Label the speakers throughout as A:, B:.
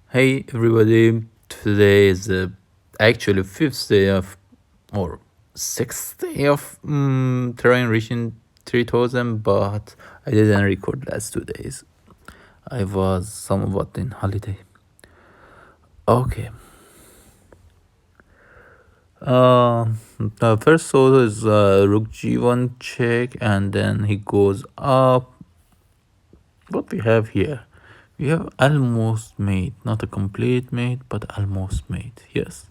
A: Hey everybody, today is actually fifth day of, or sixth day of trying reaching 3000, but I didn't record last 2 days. I was somewhat in holiday. Okay. The first solo is Rook G1 check, and then he goes up. What we have here? We have almost mate, not a complete mate, but almost mate. Yes.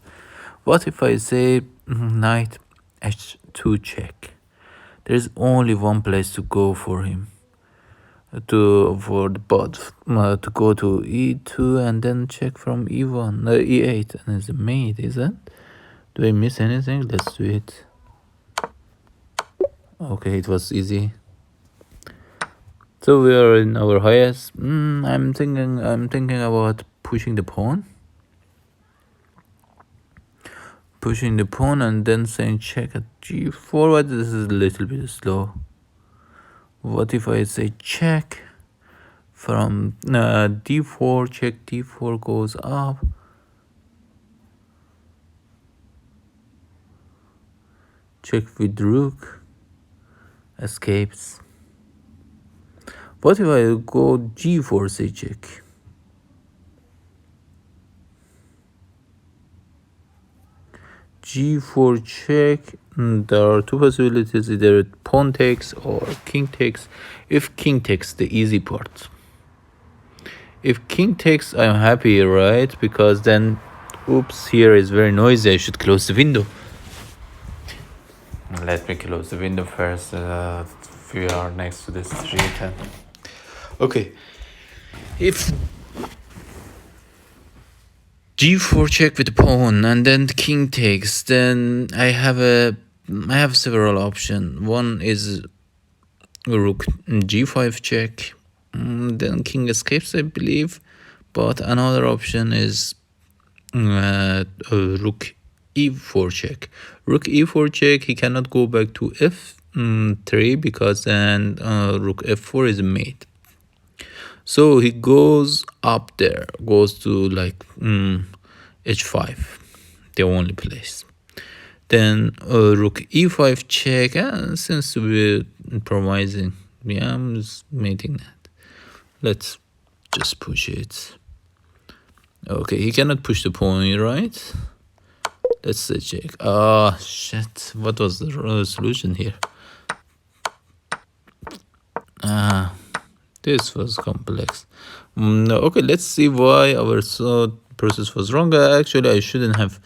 A: What if I say knight h2 check? There's only one place to go for him. For the bot to go to e2 and then check from e1, e8, and it's a mate, is it? Do I miss anything? Let's do it. Okay, it was easy. So we are in our highest. I'm thinking about pushing the pawn. Pushing the pawn and then saying check at g4, but this is a little bit slow. What if I say check from d4, check d4 goes up. Check with rook, escapes. What if I go g4, say check? g4 check. There are two possibilities, either pawn takes or king takes. If king takes, the easy part. If king takes, I'm happy, right? Because then, oops, here is very noisy. I should close the window. Let me close the window first. We are next to the street. Okay. If g4 check with the pawn and then the king takes, then I have several options. One is rook g5 check, then king escapes, I believe. But another option is rook e4 check. Rook e4 check, he cannot go back to f3 because then rook f4 is a mate. So he goes up there, goes to like h5, the only place. Then rook e5 check, seems to be promising. Yeah, I'm just mating that. Let's just push it. Okay, he cannot push the pawn, right? Let's say check. Ah, shit. What was the solution here? This was complex. Okay, let's see why our thought process was wrong. Actually, I shouldn't have.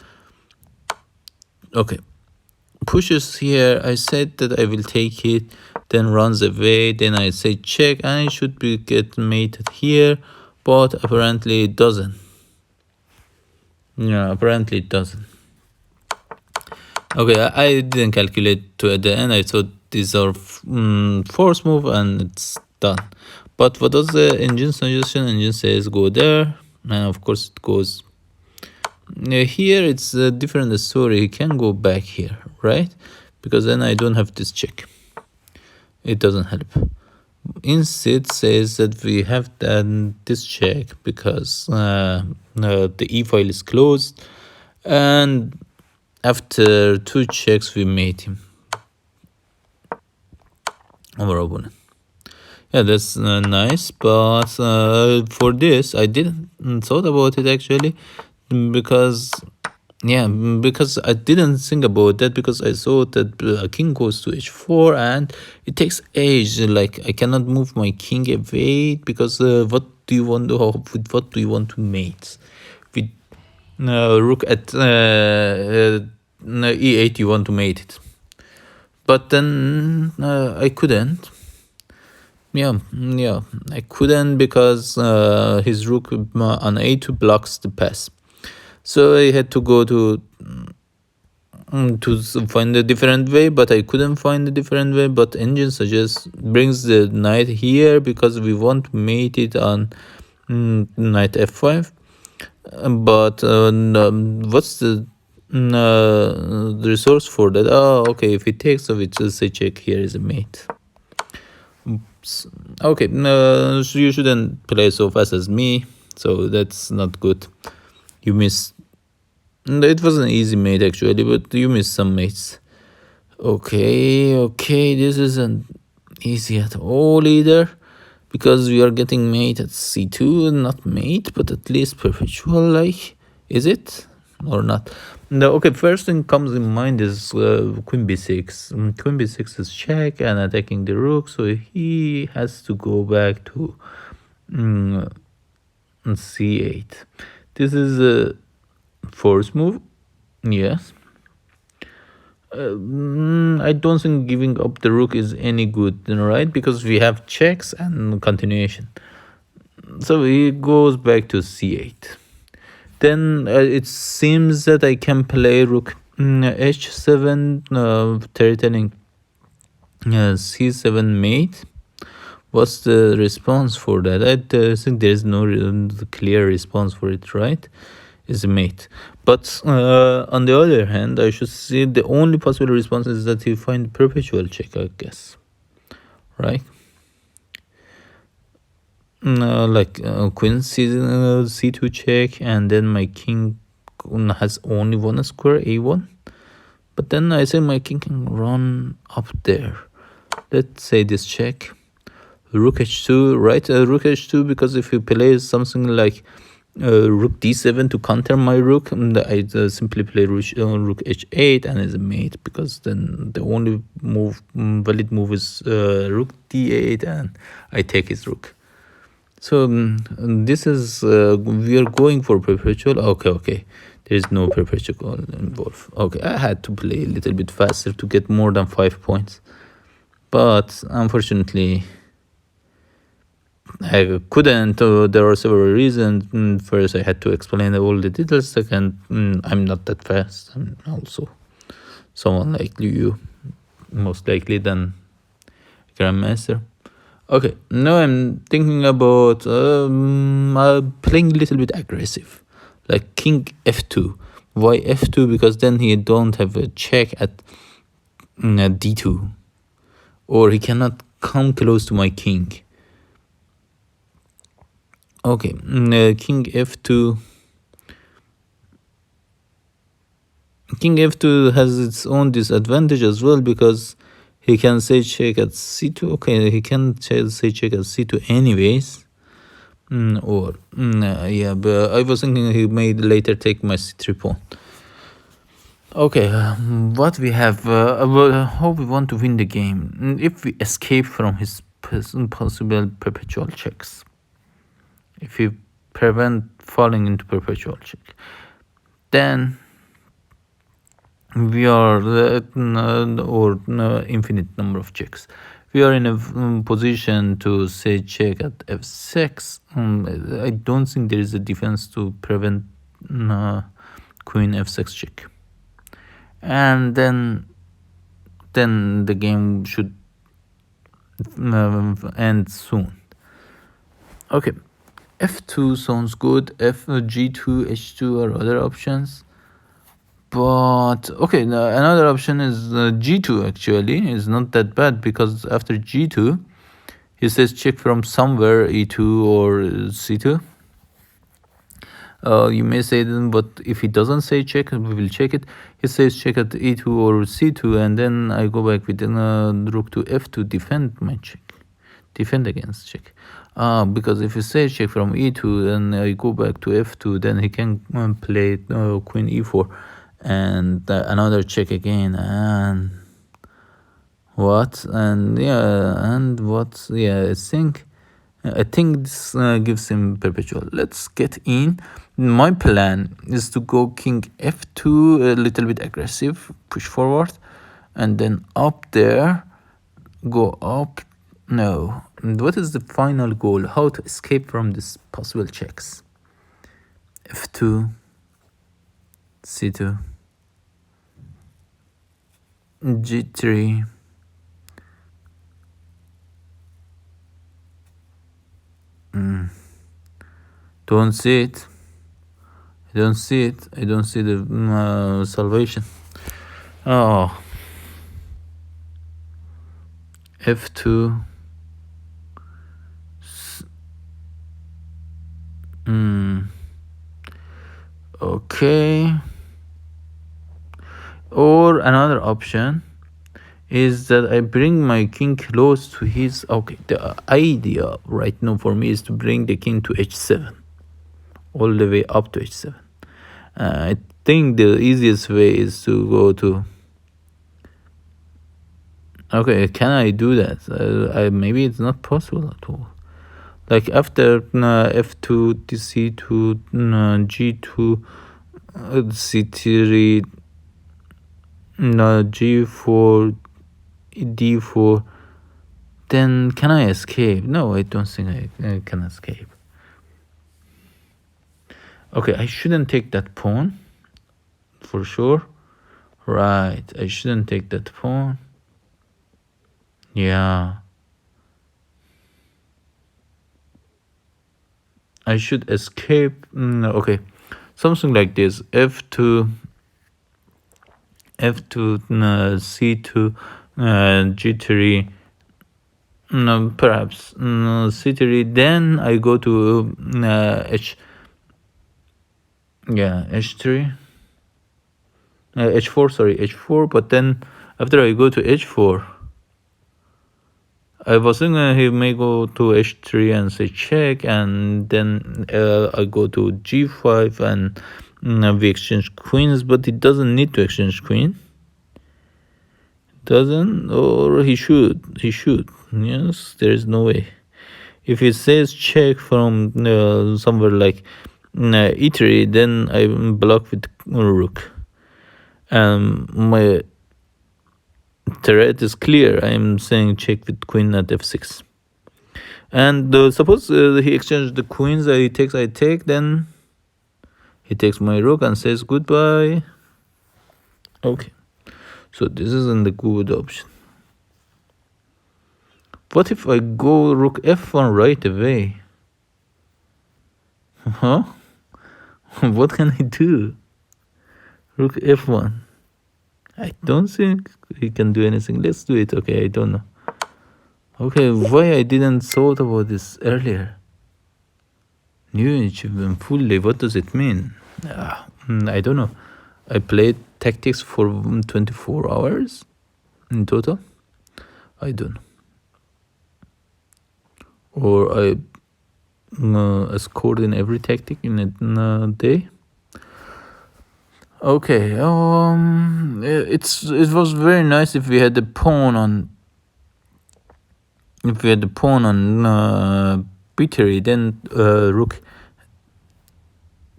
A: Okay, pushes here. I said that I will take it, then runs away. Then I say check, and it should be get mated here, but apparently it doesn't. Yeah, apparently it doesn't. Okay, I didn't calculate to at the end. I thought these are force move and it's done. But what does the engine suggestion? Engine says go there, and of course it goes here. It's a different story. He can go back here, right? Because then I don't have this check. It doesn't help. Instead says that we have done this check because the e file is closed, and after two checks we made him our opponent. Yeah, that's nice, but for this I didn't thought about it actually, because I didn't think about that, because I thought that king goes to h4 and it takes age. Like I cannot move my king away, because what do you want to mate with rook at e8? You want to mate it, but then I couldn't. Yeah, I couldn't, because his rook on a2 blocks the pass. So I had to go to find a different way, but I couldn't find a different way. But engine suggests brings the knight here because we want to mate it on knight f5. But what's the resource for that? Oh, okay, if it takes, so it just say check, here is a mate. Oops. Okay, so you shouldn't play so fast as me. So that's not good. You miss. It was an easy mate actually, but you missed some mates. Okay, this isn't easy at all either, because we are getting mate at c2, not mate, but at least perpetual, like, is it or not? No, okay, first thing comes in mind is queen b6. Queen b6 is check and attacking the rook, so he has to go back to c8. This is a force move, yes. I don't think giving up the rook is any good, right? Because we have checks and continuation. So he goes back to c8. Then it seems that I can play rook h7, threatening c7 mate. What's the response for that? I think there's no clear response for it, right? Is a mate. But on the other hand, I should say the only possible response is that you find perpetual check, I guess, right? Like queen c2 check, and then my king has only one square, a1. But then I say my king can run up there. Let's say this check. Rook h2, right? Rook h2, because if you play something like rook d7 to counter my rook, I simply play rook h8 and is a mate, because then the only move, valid move is rook d8 and I take his rook. So this is we are going for perpetual. Okay, there is no perpetual involved. Okay, I had to play a little bit faster to get more than 5 points, but unfortunately I couldn't. There are several reasons. First, I had to explain all the details. Second, I'm not that fast. I'm also someone like you, most likely than grandmaster. Okay, now I'm thinking about playing a little bit aggressive, like king f2. Why f2? Because then he don't have a check at d2, or he cannot come close to my king. Okay, king f2. King f2 has its own disadvantage as well, because he can say check at c2. Okay, he can say check at c2 anyways. Yeah, but I was thinking he may later take my c3 pawn. Okay, what we have, how we want to win the game. If we escape from his possible perpetual checks, if we prevent falling into perpetual check, then we are infinite number of checks. We are in a position to say check at f6. I don't think there is a defense to prevent queen f6 check, and then the game should end soon. Okay, f2 sounds good. g2, h2 are other options. But okay, another option is g2. Actually, is not that bad, because after g2, he says check from somewhere, e2 or c2. You may say then, but if he doesn't say check, we will check it. He says check at e2 or c2, and then I go back with rook to f2, defend my check, defend against check. Because if he says check from e2, then I go back to f2, then he can play queen e4. And another check again, and what, and yeah, and what, yeah, I think this gives him perpetual. Let's get in. My plan is to go king f2, a little bit aggressive, push forward, and then up there, go up. No, what is the final goal? How to escape from this possible checks? f2, c2, g3, don't see it. I don't see it. I don't see the salvation. Oh, f2, Okay. Or another option is that I bring my king close to his. Okay, the idea right now for me is to bring the king to h7, all the way up to h7. I think the easiest way is to go to. Okay, can I do that? Maybe it's not possible at all. Like after f2, c2, g2, c3, g4, d4. Then can I escape? No, I don't think I can escape. Okay, I shouldn't take that pawn. For sure. Right, I shouldn't take that pawn. Yeah. I should escape. Okay, something like this. f2, f2, c2, g3. No, perhaps c3. Then I go to h. Yeah, h3. h4. Sorry, h4. But then after I go to h4, I was thinking he may go to h3 and say check, and then I go to g5 and we exchange queens, but he doesn't need to exchange queen. Doesn't, or he should. He should. Yes, there is no way. If it says check from somewhere like e3, then I'm blocked with rook. My threat is clear. I'm saying check with queen at f6. And suppose he exchanged the queens, I take, then he takes my rook and says goodbye. Okay, so this isn't the good option. What if I go rook f1 right away? Huh? What can I do? Rook f1. I don't think he can do anything. Let's do it. Okay, I don't know. Okay, why I didn't thought about this earlier? New achievement fully. What does it mean? I don't know. I played tactics for 24 hours in total. I don't know. Or I scored in every tactic in a day. Okay. It was very nice if we had the pawn on. If we had the pawn on b3, then rook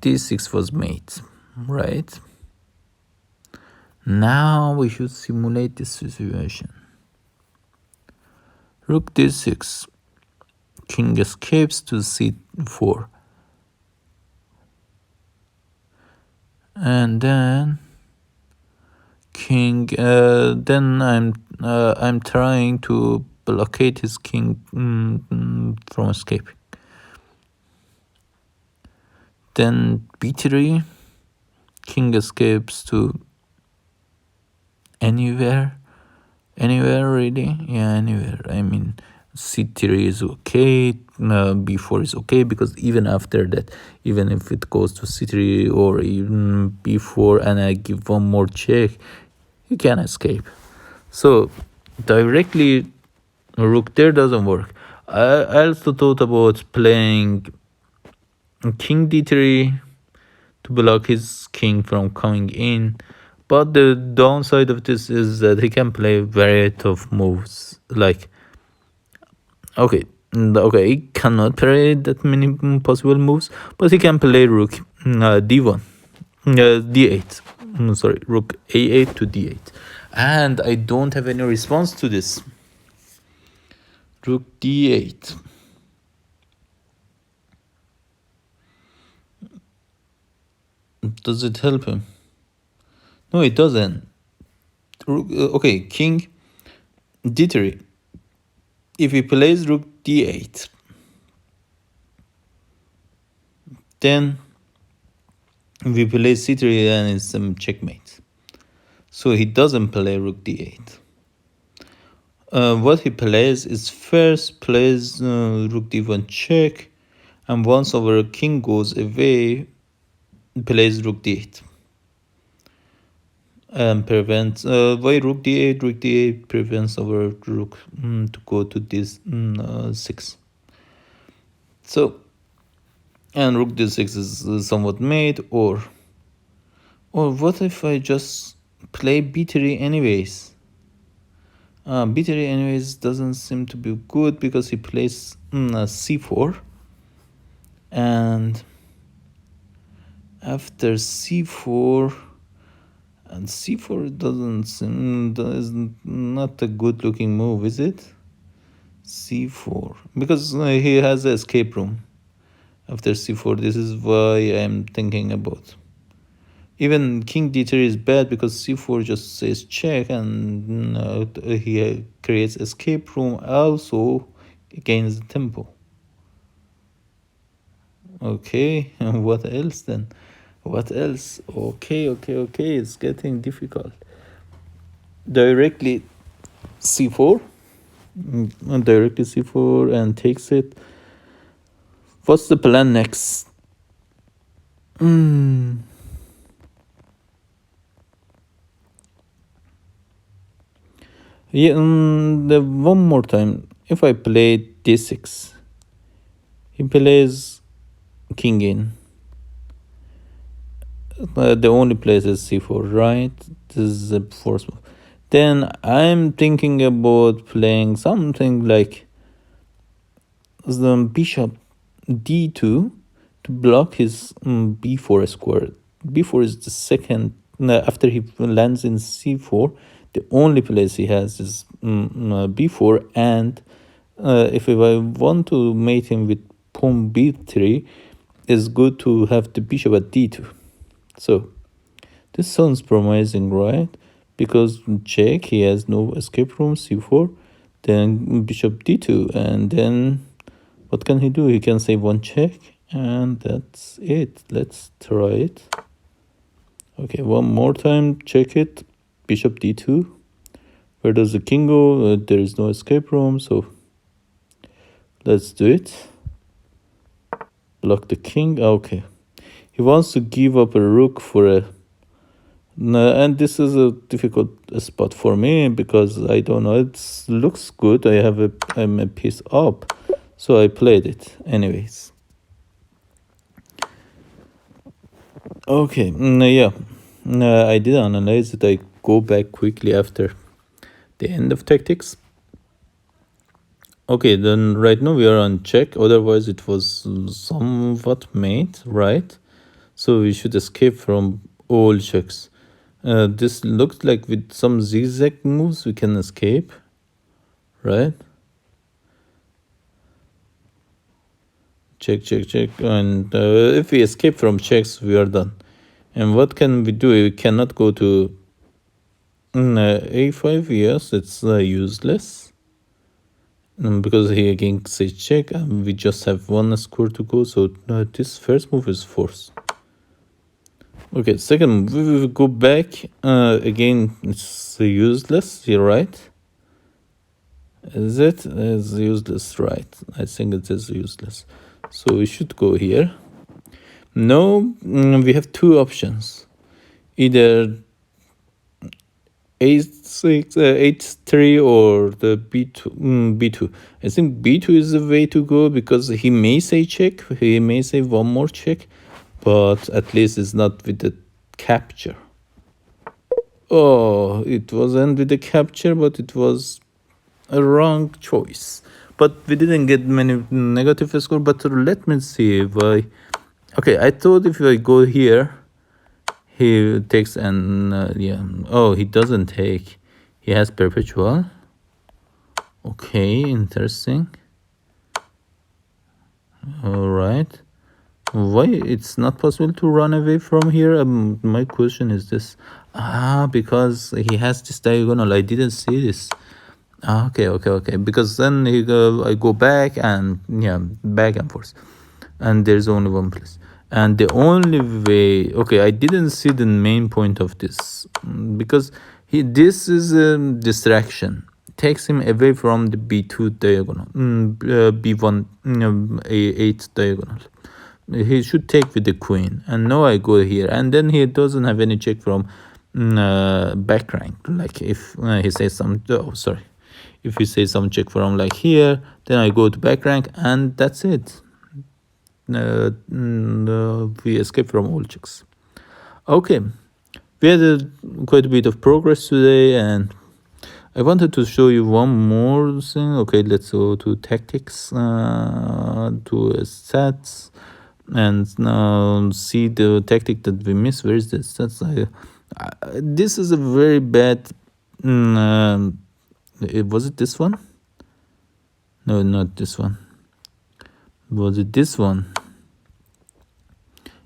A: d6 was made, right? Now we should simulate this situation. Rook d6. King escapes to c4. And then king. Then I'm trying to blockade his king from escaping. Then b3. King escapes to anywhere really. Yeah, anywhere. I mean, c3 is okay, b4 is okay, because even after that, even if it goes to c3 or even b4 and I give one more check, you can escape. So directly rook there doesn't work. I also thought about playing king d3 to block his king from coming in, but the downside of this is that he can play a variety of moves. Like, okay, he cannot play that many possible moves, but he can play rook d1, d8. Sorry, rook a8 to d8, and I don't have any response to this. Rook d8. Does it help him? No, it doesn't. Okay, king d3. If he plays rook d8, then if he plays c3, then it's some checkmate. So he doesn't play rook d8. What he plays is first plays rook d1 check, And once our king goes away, plays rook d8 and prevents why rook d8. Rook d8 prevents our rook to go to this 6. So, and rook d6 is somewhat made, or what if I just play b3 anyways? B3 anyways doesn't seem to be good because he plays c4, and after c4, and c4 doesn't seem, is not a good looking move, is it? c4, because he has an escape room after c4. This is why I'm thinking about. Even king d3 is bad because c4 just says check, and he creates escape room, also gains the tempo. Okay, and what else then? What else? Okay, it's getting difficult. Directly c4, directly c4 and takes it. What's the plan next? Yeah, one more time. If I play d6, he plays king in. The only place is c4, right? This is the fourth move. Then I'm thinking about playing something like the bishop d2 to block his b4 square. b4 is the second, after he lands in c4, the only place he has is b4, and if I want to mate him with pawn b3, it's good to have the bishop at d2. So this sounds promising, right? Because check, he has no escape room, c4, then bishop d2, and then what can he do? He can save one check, and that's it. Let's try it. Okay, one more time, check it. Bishop d2. Where does the king go? There is no escape room, so let's do it. Block the king. Okay. He wants to give up a rook for a... and this is a difficult spot for me because I don't know. It looks good. I'm a piece up, so I played it anyways. Okay, yeah. I did analyze it. I go back quickly after the end of tactics. Okay, then right now we are on check. Otherwise, it was somewhat made, right? So we should escape from all checks. This looks like with some zigzag moves we can escape, right? Check. And if we escape from checks, we are done. And what can we do? We cannot go to a5. Yes, it's useless. Because he again says check, and we just have one square to go. So this first move is force. Okay, second move, we will go back. Again, it's useless. You're right. Is it? It's useless, right? I think it is useless. So we should go here. No, we have two options. Either a6, h3, or the b2. I think b2 is the way to go because he may say check. He may say one more check, but at least it's not with the capture. Oh, it wasn't with the capture, but it was a wrong choice. But we didn't get many negative score. But let me see why. Okay, I thought if I go here, he takes and yeah. Oh, he doesn't take. He has perpetual. Okay, interesting. All right. Why it's not possible to run away from here? My question is this. Because he has this diagonal. I didn't see this. Okay. Because then I go back and back and forth, and there's only one place. And the only way, okay, I didn't see the main point of this because this is a distraction. takes him away from the b2 diagonal, b1 a8 diagonal. He should take with the queen, and now I go here, and then he doesn't have any check from back rank. Like if he says some, oh sorry, if he says some check from like here, then I go to back rank, and that's it. We escape from all checks. Okay, we had quite a bit of progress today, and I wanted to show you one more thing. Okay, let's go to tactics, to stats, and see the tactic that we missed. Where is the stats? This is a very bad. Was it this one? No, not this one. Was it this one?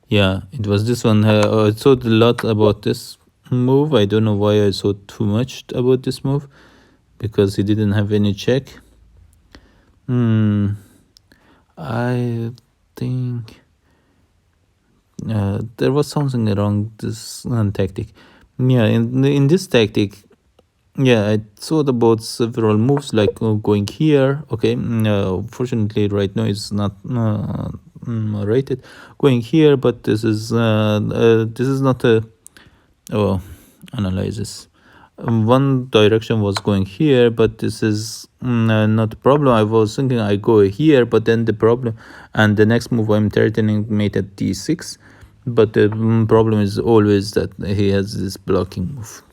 A: Yeah, it was this one. I thought a lot about this move. I don't know why I thought too much about this move, because he didn't have any check. I think there was something wrong this tactic. Yeah, in this tactic, yeah, I thought about several moves like going here. Okay, fortunately right now it's not rated. Going here, but this is not a analyze this. One direction was going here, but this is not a problem. I was thinking I go here, but then the problem, and the next move I'm threatening mate at d6, but the problem is always that he has this blocking move.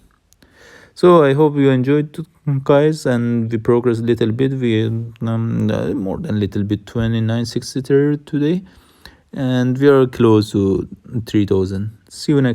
A: So I hope you enjoyed, guys, and we progressed a little bit. We more than a little bit, 2963 today, and we are close to 3000. See you next